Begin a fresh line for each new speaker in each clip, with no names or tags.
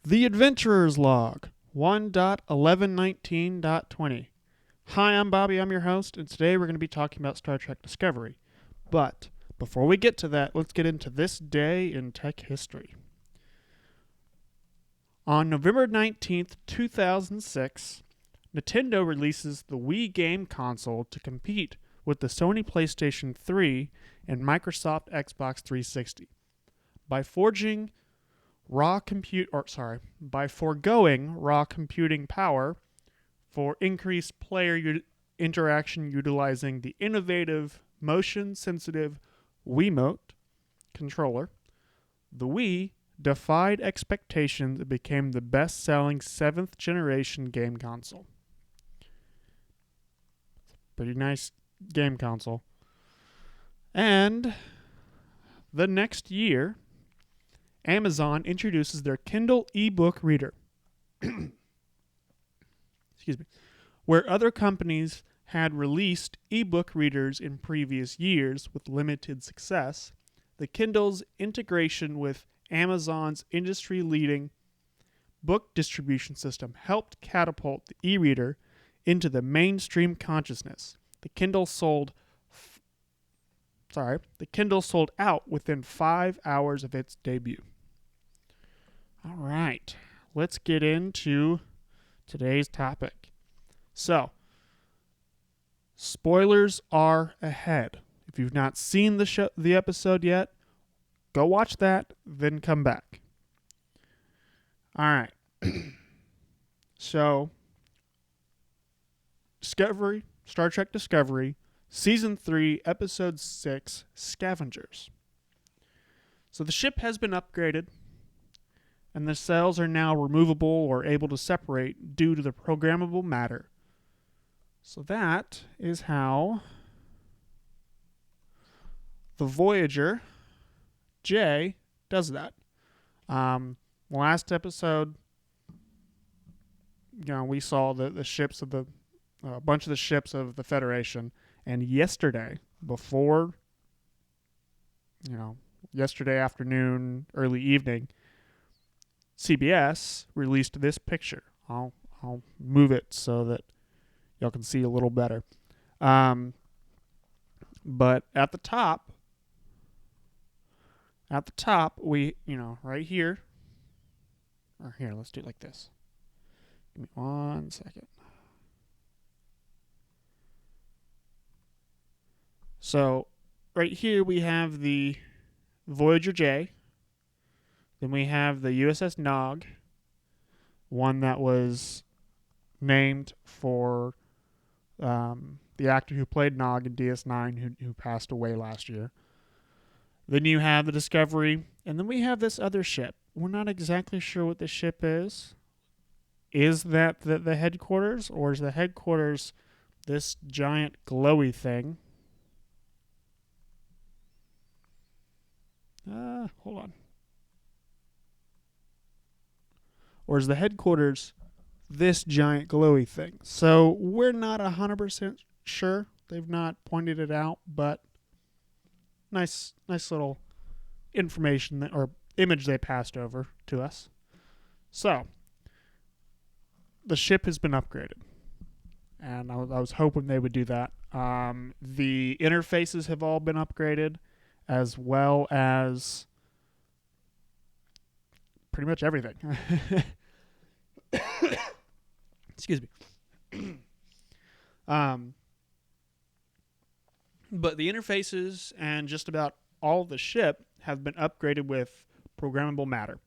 The Adventurer's Log 1.1119.20. Hi, I'm Bobby, I'm your host, and today we're going to be talking about Star Trek Discovery. But before we get to that, let's get into this day in tech history. On November 19th, 2006, Nintendo releases the Wii game console to compete with the Sony PlayStation 3 and Microsoft Xbox 360. By foregoing raw computing power for increased player interaction utilizing the innovative motion-sensitive Wiimote controller, the Wii defied expectations and became the best-selling 7th-generation game console. Pretty nice game console. And the next year, Amazon introduces their Kindle ebook reader. Excuse me. Where other companies had released ebook readers in previous years with limited success, the Kindle's integration with Amazon's industry-leading book distribution system helped catapult the e-reader into the mainstream consciousness. The Kindle sold out within 5 hours of its debut. All right, let's get into today's topic. So, spoilers are ahead. If you've not seen the episode yet, go watch that, then come back. All right. So, Star Trek Discovery, Season 3, Episode 6, Scavengers. So the ship has been upgraded, and the cells are now removable or able to separate due to the programmable matter. So that is how the Voyager J does that. Last episode, we saw the ships of a bunch of the ships of the Federation, and yesterday afternoon, early evening, CBS released this picture. I'll move it so that y'all can see a little better. But at the top, we, right here, or here, let's do it like this. Give me 1 second. So, right here we have the Voyager J. Then we have the USS Nog, one that was named for the actor who played Nog in DS9 who passed away last year. Then you have the Discovery, and then we have this other ship. We're not exactly sure what this ship is. Is that the headquarters, or is the headquarters this giant glowy thing? Hold on. Or is the headquarters this giant glowy thing? So we're not 100% sure. They've not pointed it out, but nice little information or image they passed over to us. So the ship has been upgraded, and I was hoping they would do that. The interfaces have all been upgraded, as well as pretty much everything. Excuse me. But the interfaces and just about all of the ship have been upgraded with programmable matter.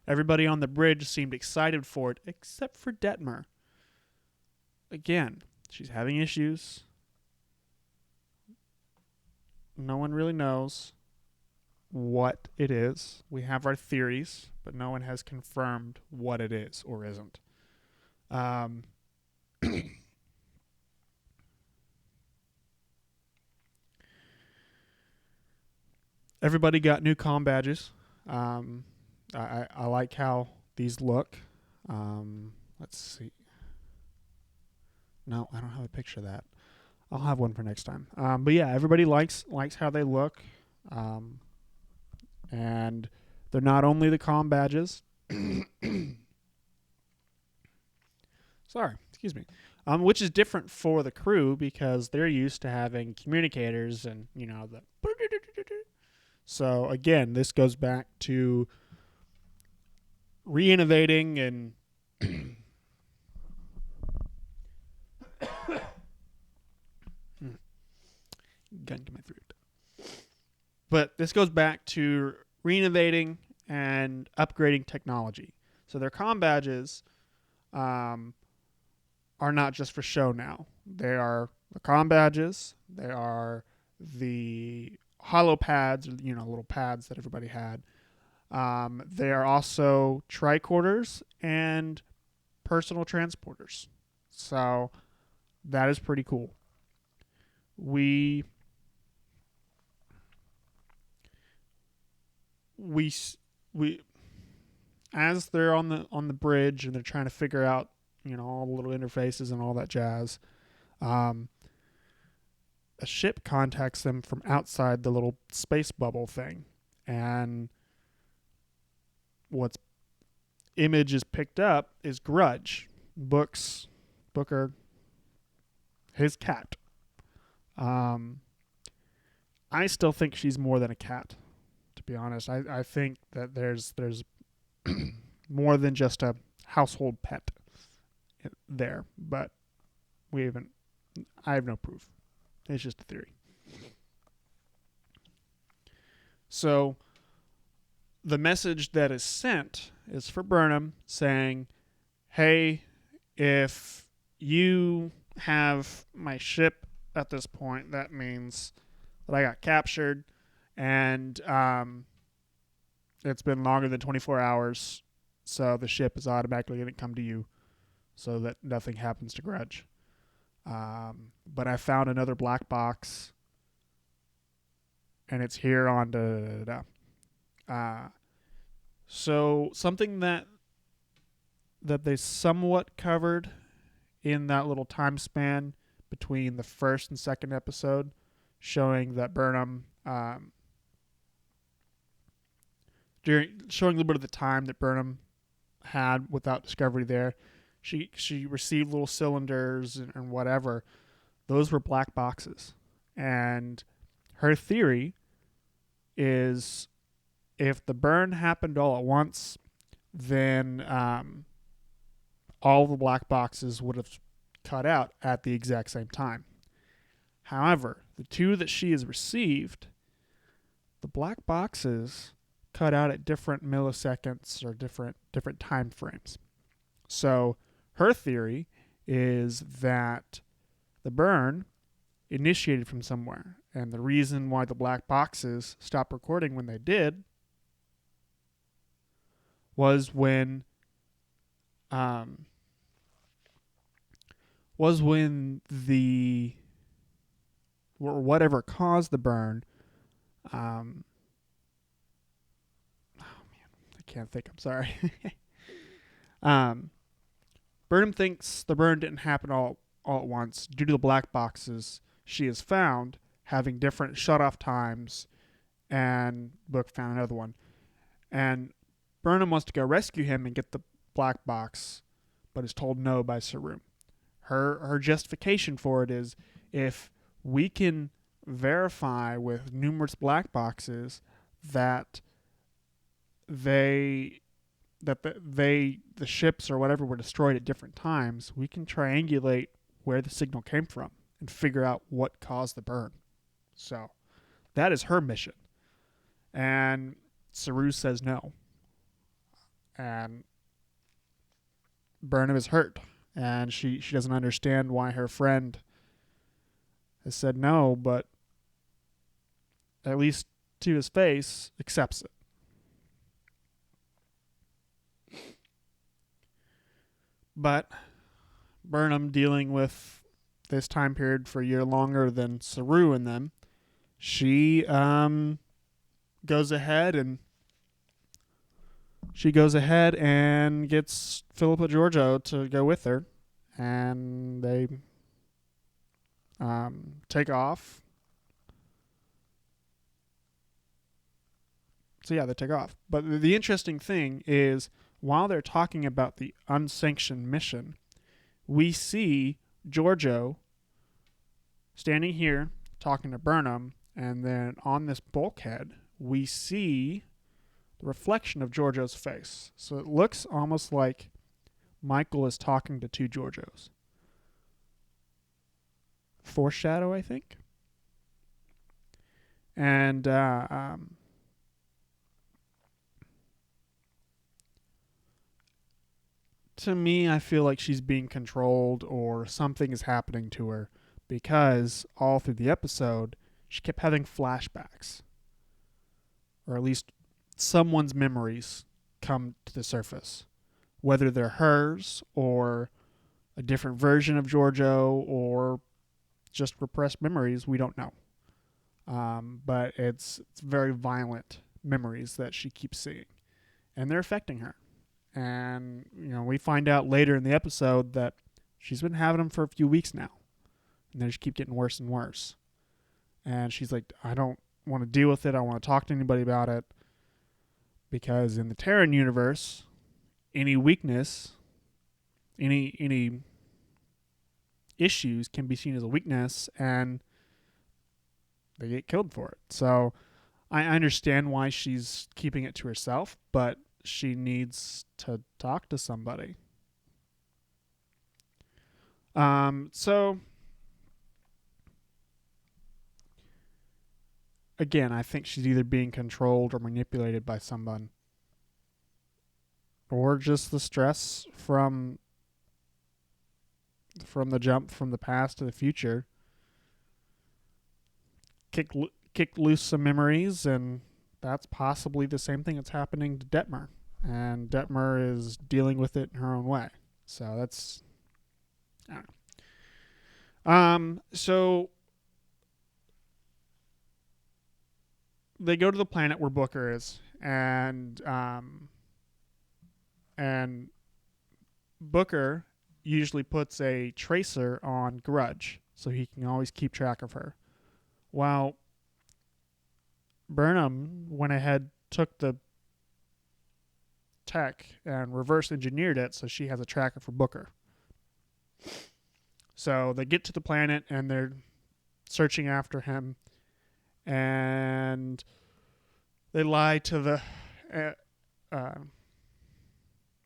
Everybody on the bridge seemed excited for it, except for Detmer. Again, she's having issues. No one really knows what it is. We have our theories, but no one has confirmed what it is or isn't. Everybody got new comm badges. I like how these look. Let's see. No, I don't have a picture of that. I'll have one for next time. But yeah, everybody likes how they look. And they're not only the comm badges. Sorry, excuse me. Which is different for the crew because they're used to having communicators and, the. So, again, this goes back to re-innovating and gun to my throat. But this goes back to re-innovating and upgrading technology. So their comm badges are not just for show now. They are the comm badges. They are the hollow pads, little pads that everybody had. They are also tricorders and personal transporters. So that is pretty cool. We as they're on the bridge and they're trying to figure out all the little interfaces and all that jazz, a ship contacts them from outside the little space bubble thing, and what's image is picked up is Grudge, Booker, his cat. I still think she's more than a cat, to be honest. I think that there's more than just a household pet there, but I have no proof. It's just a theory. So the message that is sent is for Burnham saying, hey, if you have my ship at this point, that means that I got captured and it's been longer than 24 hours, so the ship is automatically going to come to you so that nothing happens to Grudge. But I found another black box, and it's here on so something that they somewhat covered in that little time span between the first and second episode, showing that Burnham, showing a little bit of the time that Burnham had without Discovery there. She received little cylinders and whatever. Those were black boxes. And her theory is if the burn happened all at once, then all the black boxes would have cut out at the exact same time. However, the two that she has received, the black boxes cut out at different milliseconds or different time frames. So her theory is that the burn initiated from somewhere, and the reason why the black boxes stopped recording when they did was when the or whatever caused the burn. Oh man, I can't think. I'm sorry. Burnham thinks the burn didn't happen all at once due to the black boxes she has found having different shut-off times, and Book found another one. And Burnham wants to go rescue him and get the black box, but is told no by Saru. Her justification for it is, if we can verify with numerous black boxes that the ships or whatever were destroyed at different times, we can triangulate where the signal came from and figure out what caused the burn. So that is her mission. And Saru says no. And Burnham is hurt. And she doesn't understand why her friend has said no, but at least to his face, accepts it. But Burnham, dealing with this time period for a year longer than Saru and them, she goes ahead and gets Philippa Georgiou to go with her, and they take off. So yeah, they take off. But the interesting thing is, while they're talking about the unsanctioned mission, we see Giorgio standing here talking to Burnham, and then on this bulkhead, we see the reflection of Giorgio's face. So it looks almost like Michael is talking to two Giorgios. Foreshadow, I think. And to me, I feel like she's being controlled or something is happening to her, because all through the episode, she kept having flashbacks. Or at least someone's memories come to the surface. Whether they're hers or a different version of Giorgio or just repressed memories, we don't know. But it's very violent memories that she keeps seeing. And they're affecting her. And, we find out later in the episode that she's been having them for a few weeks now. And they just keep getting worse and worse. And she's like, I don't want to deal with it. I don't want to talk to anybody about it. Because in the Terran universe, any weakness, any issues can be seen as a weakness, and they get killed for it. So I understand why she's keeping it to herself, but she needs to talk to somebody. So again, I think she's either being controlled or manipulated by someone, or just the stress from the jump from the past to the future kicked loose some memories, and that's possibly the same thing that's happening to Detmer. And Detmer is dealing with it in her own way. So that's, I don't know. So they go to the planet where Booker is, and Booker usually puts a tracer on Grudge so he can always keep track of her. While Burnham went ahead, took the tech and reverse engineered it so she has a tracker for Booker. So they get to the planet and they're searching after him, and they lie to the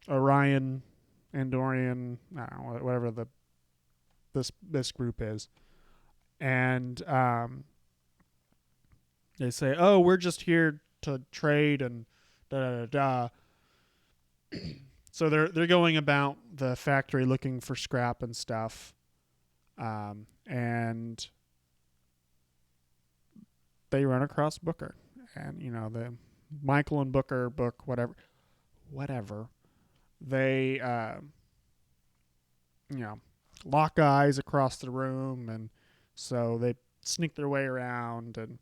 Orion, Andorian, I don't know, whatever this group is, and they say, "Oh, we're just here to trade," and da da da. So they're going about the factory looking for scrap and stuff, and they run across Booker, and the Michael and Booker book, whatever. They lock eyes across the room, and so they sneak their way around, and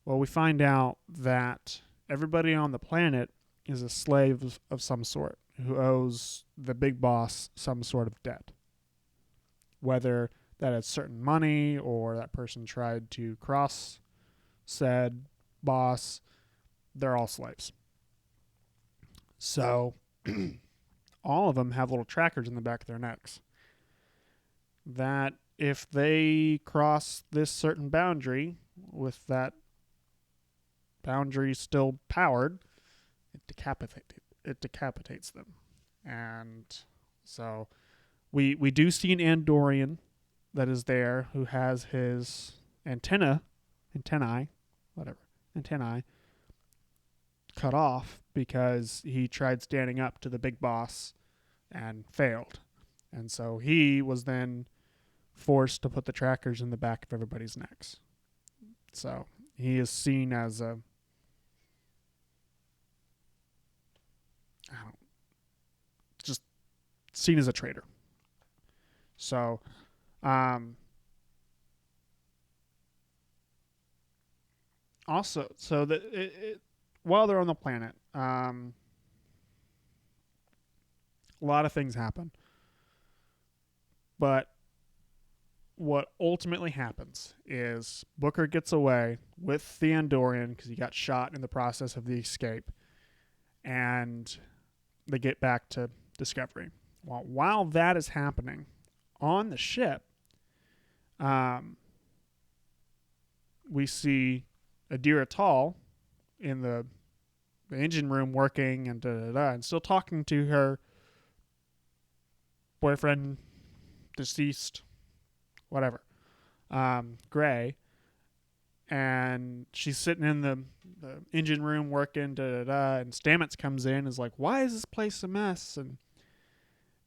we find out that everybody on the planet is a slave of some sort who owes the big boss some sort of debt. Whether that is certain money or that person tried to cross said boss, they're all slaves. So all of them have little trackers in the back of their necks that if they cross this certain boundary with that boundary still powered, it decapitates them. And so we do see an Andorian that is there who has his antennae cut off because he tried standing up to the big boss and failed. And so he was then forced to put the trackers in the back of everybody's necks. So he is seen as just seen as a traitor. So, also, so while they're on the planet, a lot of things happen. But what ultimately happens is Booker gets away with the Andorian because he got shot in the process of the escape, and they get back to Discovery. Well, while that is happening on the ship, we see Adira Tall in the engine room working and still talking to her boyfriend, deceased, whatever, Gray. And she's sitting in the engine room working, and Stamets comes in and is like, "Why is this place a mess?"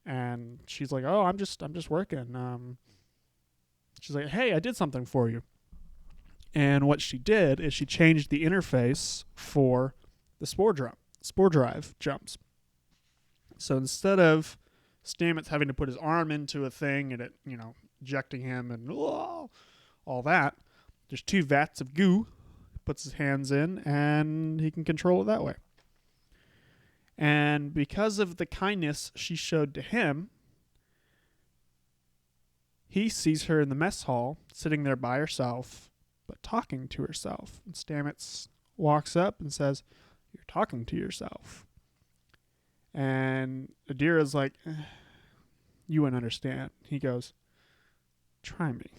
And she's like, "Oh, I'm just working." She's like, "Hey, I did something for you." And what she did is she changed the interface for the spore drive jumps. So instead of Stamets having to put his arm into a thing and it, ejecting him and all that, there's 2 vats of goo. He puts his hands in and he can control it that way. And because of the kindness she showed to him, he sees her in the mess hall, sitting there by herself, but talking to herself. And Stamets walks up and says, "You're talking to yourself." And Adira's like, "You wouldn't understand." He goes, "Try me."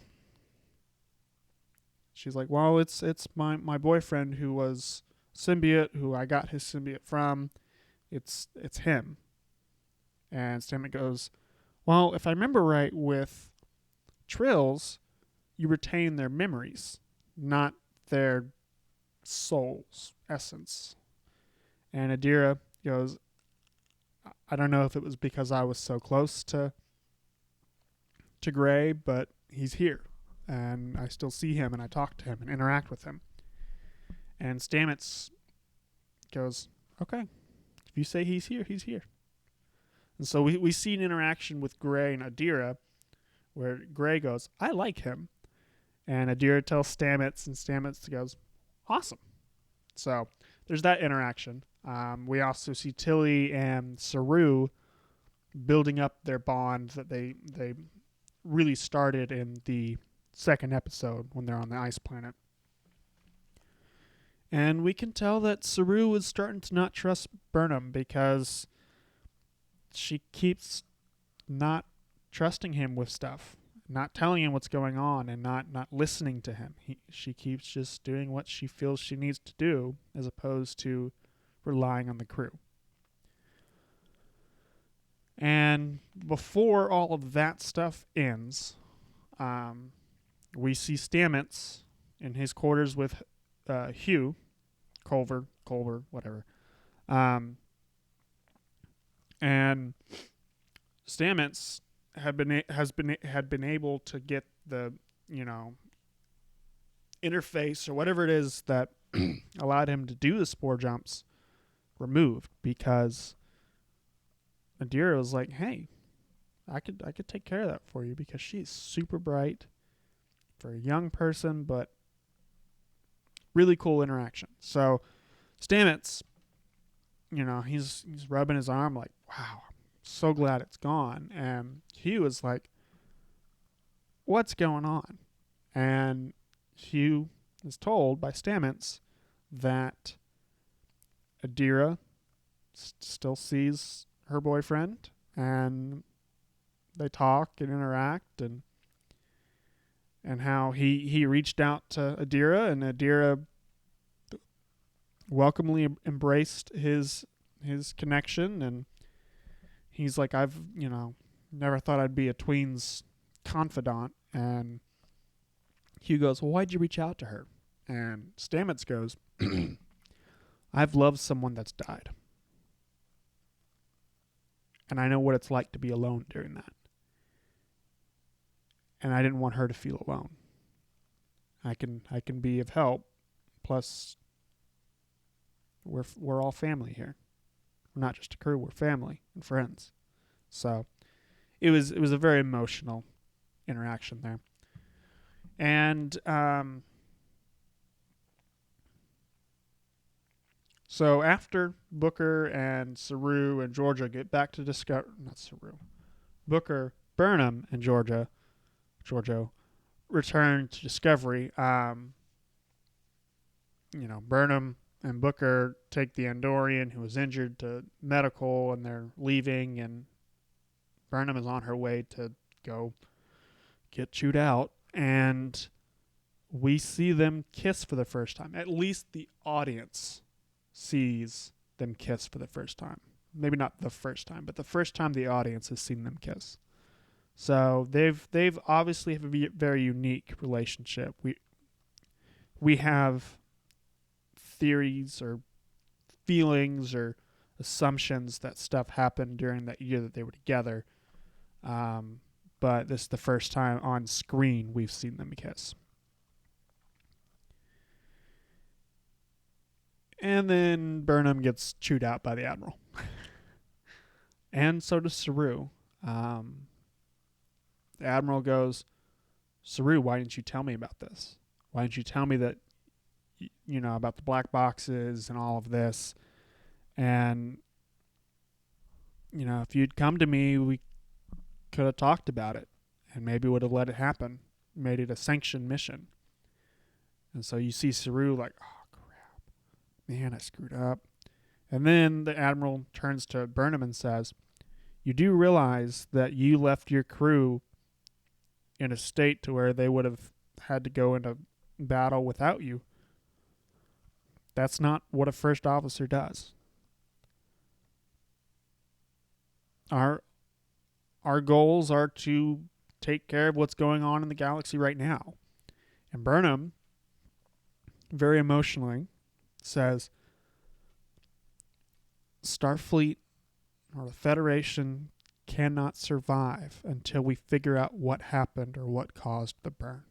She's like, "Well, it's my boyfriend who was symbiote, who I got his symbiote from. It's him." And Stamets goes, "Well, if I remember right, with Trills, you retain their memories, not their soul's essence." And Adira goes, "I don't know if it was because I was so close to Gray, but he's here. And I still see him and I talk to him and interact with him." And Stamets goes, "Okay, if you say he's here, he's here." And so we see an interaction with Gray and Adira where Gray goes, "I like him." And Adira tells Stamets, and Stamets goes, "Awesome." So there's that interaction. We also see Tilly and Saru building up their bond that they really started in the second episode when they're on the ice planet. And we can tell that Saru is starting to not trust Burnham because she keeps not trusting him with stuff, not telling him what's going on, and not listening to him. She keeps just doing what she feels she needs to do as opposed to relying on the crew. And before all of that stuff ends, we see Stamets in his quarters with Hugh, Culver, whatever. And Stamets had been able to get the interface or whatever it is that allowed him to do the spore jumps removed, because Adira was like, "Hey, I could take care of that for you," because she's super bright for a young person, but really cool interaction. So Stamets, he's rubbing his arm like, "Wow, I'm so glad it's gone." And Hugh is like, "What's going on?" And Hugh is told by Stamets that Adira still sees her boyfriend, and they talk and interact, and how he reached out to Adira, and Adira welcomely embraced his connection, and he's like, "I've never thought I'd be a tween's confidant." And Hugh goes, "Well, why'd you reach out to her?" And Stamets goes, "I've loved someone that's died, and I know what it's like to be alone during that. And I didn't want her to feel alone. I can be of help. Plus, we're all family here. We're not just a crew. We're family and friends." So it was a very emotional interaction there. And so after Booker and Saru and Georgia get back to Booker, Burnham, and Giorgio return to Discovery. Burnham and Booker take the Andorian who was injured to medical, and they're leaving, and Burnham is on her way to go get chewed out, and we see them kiss for the first time. At least the audience sees them kiss for the first time. Maybe not the first time, but the first time the audience has seen them kiss. So they've obviously have a very unique relationship. We have theories or feelings or assumptions that stuff happened during that year that they were together. But this is the first time on screen we've seen them kiss. And then Burnham gets chewed out by the Admiral. And so does Saru. The Admiral goes, Saru, why didn't you tell me about this? Why didn't you tell me that, about the black boxes and all of this? And, if you'd come to me, we could have talked about it and maybe would have let it happen, made it a sanctioned mission. And so you see Saru like, oh, crap. Man, I screwed up. And then the Admiral turns to Burnham and says, you do realize that you left your crew in a state to where they would have had to go into battle without you. That's not what a first officer does. Our goals are to take care of what's going on in the galaxy right now. And Burnham, very emotionally, says, Starfleet or the Federation cannot survive until we figure out what happened or what caused the burn.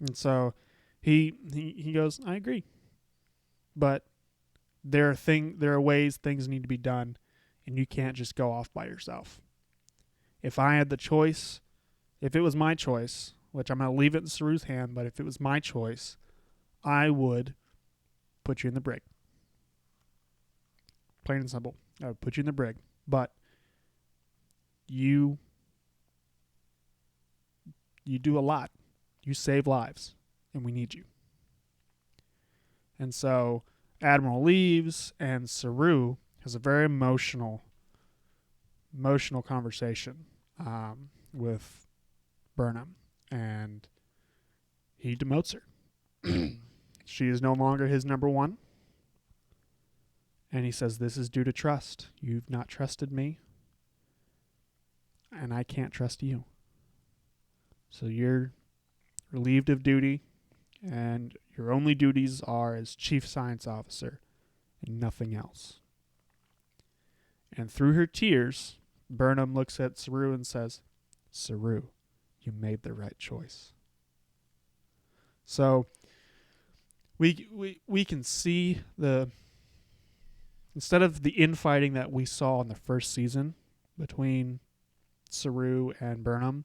And so he goes, I agree. But there are ways things need to be done, and you can't just go off by yourself. If I had the choice, if it was my choice, which I'm going to leave it in Saru's hand, but if it was my choice, I would put you in the brig. Plain and simple. I would put you in the brig. But you do a lot. You save lives, and we need you. And so Admiral leaves, and Saru has a very emotional conversation with Burnham, and he demotes her. She is no longer his number one. And he says, this is due to trust. You've not trusted me, and I can't trust you. So you're relieved of duty, and your only duties are as Chief Science Officer and nothing else. And through her tears, Burnham looks at Saru and says, Saru, you made the right choice. So we can see instead of the infighting that we saw in the first season between Saru and Burnham,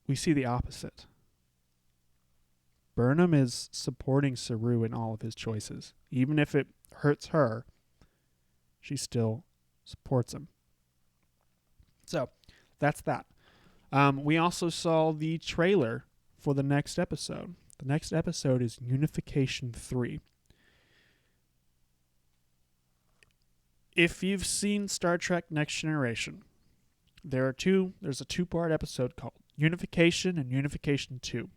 we see the opposite. Burnham is supporting Saru in all of his choices. Even if it hurts her, she still supports him. So, that's that. We also saw the trailer for the next episode. The next episode is Unification 3. If you've seen Star Trek Next Generation, there's a two-part episode called Unification and Unification 2.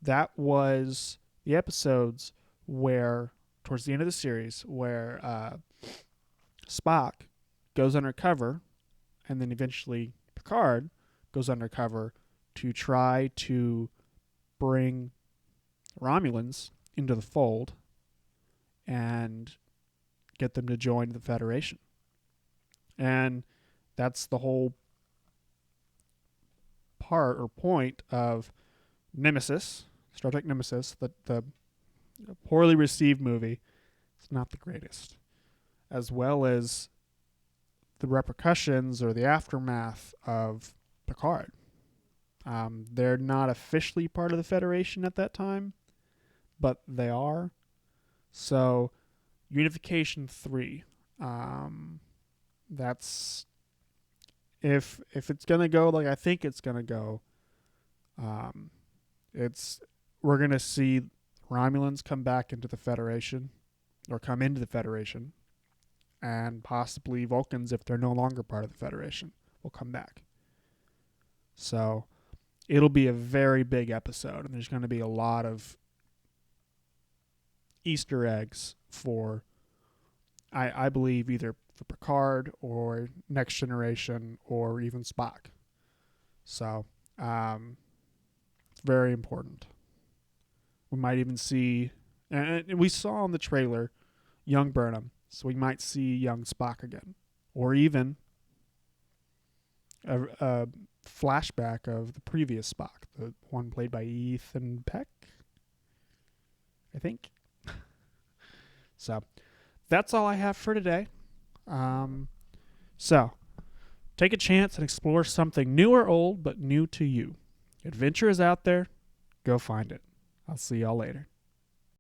That was the episodes where, towards the end of the series, where Spock goes undercover, and then eventually Picard goes undercover to try to bring Romulans into the fold and get them to join the Federation. And that's the whole part or point of Nemesis, Star Trek Nemesis, the poorly received movie. It's not the greatest. As well as the repercussions or the aftermath of Picard. They're not officially part of the Federation at that time, but they are. So, Unification 3. That's if it's gonna go like I think it's gonna go. We're gonna see Romulans come back into the Federation, or come into the Federation, and possibly Vulcans, if they're no longer part of the Federation, will come back. So it'll be a very big episode, and there's going to be a lot of Easter eggs for, I believe, either for Picard or Next Generation or even Spock. So it's very important. We might even see, and we saw in the trailer, young Burnham, so we might see young Spock again, or even a flashback of the previous Spock, the one played by Ethan Peck, I think. So that's all I have for today. So take a chance and explore something new or old, but new to you. Adventure is out there. Go find it. I'll see y'all later.